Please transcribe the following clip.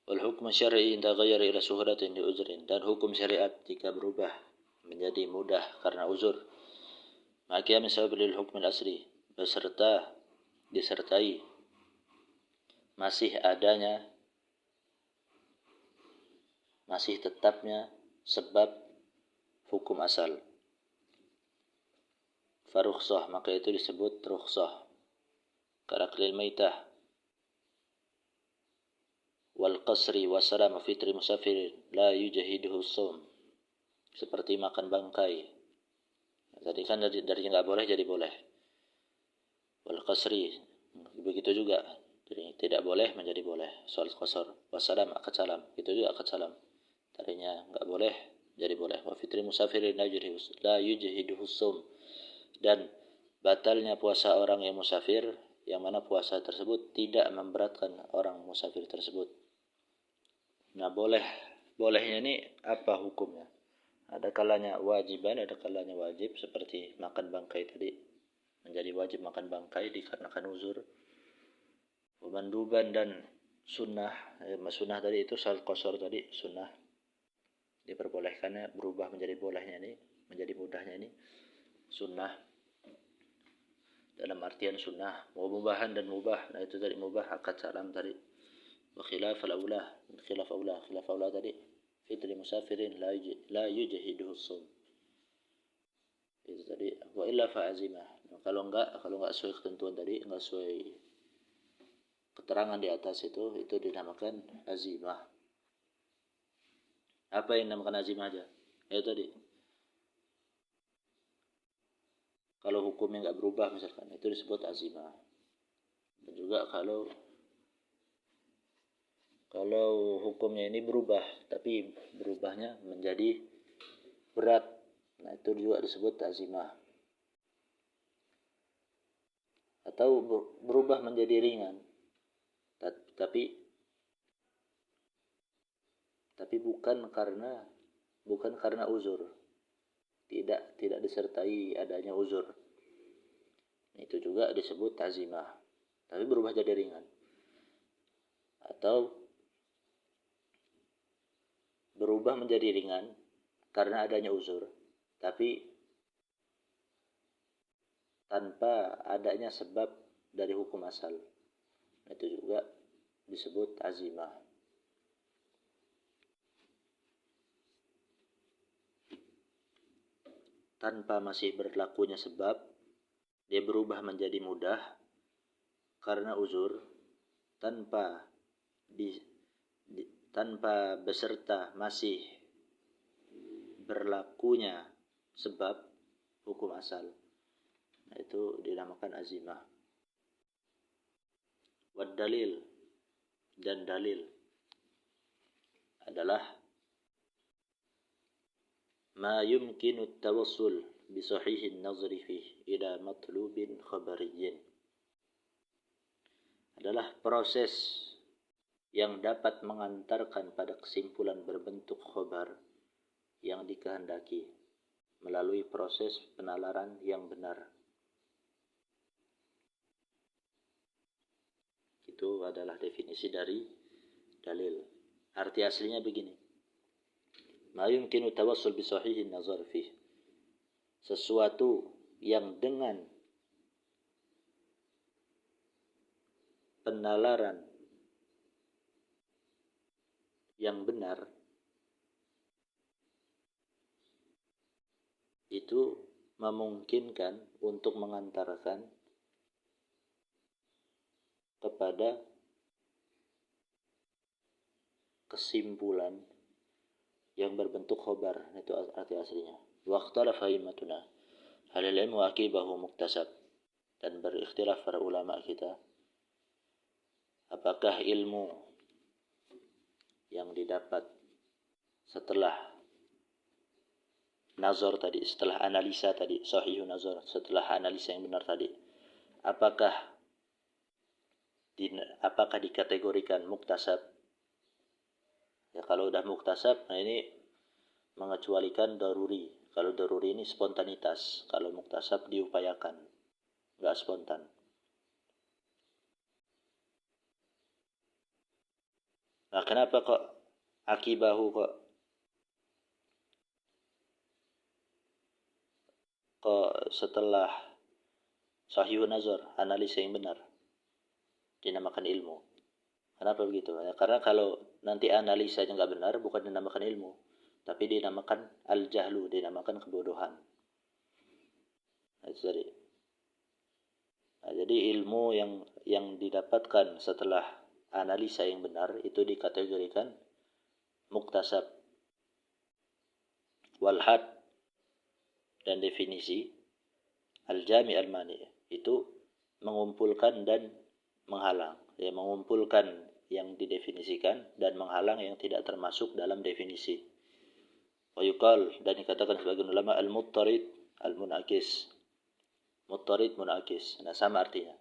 Wal hukmu syar'i idza ghayyara ila suhratin li uzrin, dan hukum syariat jika berubah menjadi mudah karena uzur. Maka misal lil hukm al asli, beserta disertai masih tetapnya sebab hukum asal. Farukhsah, maka itu disebut rukhsah. Karaklil maitah wal qasri wa salam fitri musafir la yujahiduhu shaum, seperti makan bangkai. Tadi kan dari enggak boleh jadi boleh. Wal qasri begitu juga, jadi tidak boleh menjadi boleh. Soal qasar wasalam akad salam, itu juga akad salam. Tadinya enggak boleh jadi boleh. Wa fitri musafir la yujahiduhu shaum, dan batalnya puasa orang yang musafir, yang mana puasa tersebut tidak memberatkan orang musafir tersebut. Nah, bolehnya ini apa hukumnya? Ada kalanya wajiban, ada kalanya wajib, seperti makan bangkai tadi. Menjadi wajib makan bangkai dikarenakan uzur. Manduban dan sunnah. Sunnah tadi itu sal qasar tadi, sunnah. Diperbolehkannya berubah menjadi bolehnya ini, menjadi mudahnya ini sunnah. Dalam artian sunnah, mubahan dan mubah. Nah, itu tadi mubah akad salam tadi. Wa khilaf aula tadi fitri musafirin la yujahiduhu shaum. Itu tadi wa illa fa azimah. Nah, kalau enggak sesuai ketentuan tadi, enggak sesuai keterangan di atas itu dinamakan azimah. Apa yang dinamakan azimah aja? Ya tadi. Kalau hukumnya enggak berubah misalkan, itu disebut azimah. Dan juga kalau hukumnya ini berubah, tapi berubahnya menjadi berat, nah itu juga disebut azimah. Atau berubah menjadi ringan, tapi bukan karena uzur, tidak disertai adanya uzur, itu juga disebut azimah, tapi berubah jadi ringan. Atau berubah menjadi ringan karena adanya uzur, tapi tanpa adanya sebab dari hukum asal, itu juga disebut azimah. Tanpa masih berlakunya sebab, dia berubah menjadi mudah karena uzur, tanpa beserta masih berlakunya sebab hukum asal. Nah, itu dinamakan azimah. Wad dalil, dan dalil adalah ma yumkinu at-tawassul bi sahihin nazri fihi ila matlubin khabariyyin, adalah proses yang dapat mengantarkan pada kesimpulan berbentuk khabar yang dikehendaki melalui proses penalaran yang benar. Itu adalah definisi dari dalil. Arti aslinya begini. Ma yumkinu tawassul bi sahihin nazar fihi, sesuatu yang dengan penalaran yang benar itu memungkinkan untuk mengantarkan kepada kesimpulan yang berbentuk khobar. Itu arti aslinya. Wa ikhtalafa a'immatuna hal al-ilmu aqibahu muktasab, dan berikhtilaf para ulama kita, apakah ilmu yang didapat setelah nazar tadi, setelah analisa tadi, sahihun nazar, setelah analisa yang benar tadi, apakah dikategorikan muktasab? Ya, kalau udah muktasab, nah ini mengecualikan daruri. Kalau daruri ini spontanitas, kalau muktasab diupayakan, enggak spontan. Nah, kenapa kok akibahu kok setelah sahihun nazar, analisa yang benar, dinamakan ilmu? Kenapa begitu? Ya, karena kalau nanti analisanya nggak benar, bukan dinamakan ilmu, tapi dinamakan al-jahlu, dinamakan kebodohan. Nah, jadi ilmu yang didapatkan setelah analisa yang benar itu dikategorikan muktasab. Walhad dan definisi al-jami al-mani itu mengumpulkan dan menghalang. Ya, mengumpulkan yang didefinisikan dan menghalang yang tidak termasuk dalam definisi. Wa yuqal, dan dikatakan sebagian ulama al-muttarid al-munakis. Muttarid munakis. Nah, sama artinya.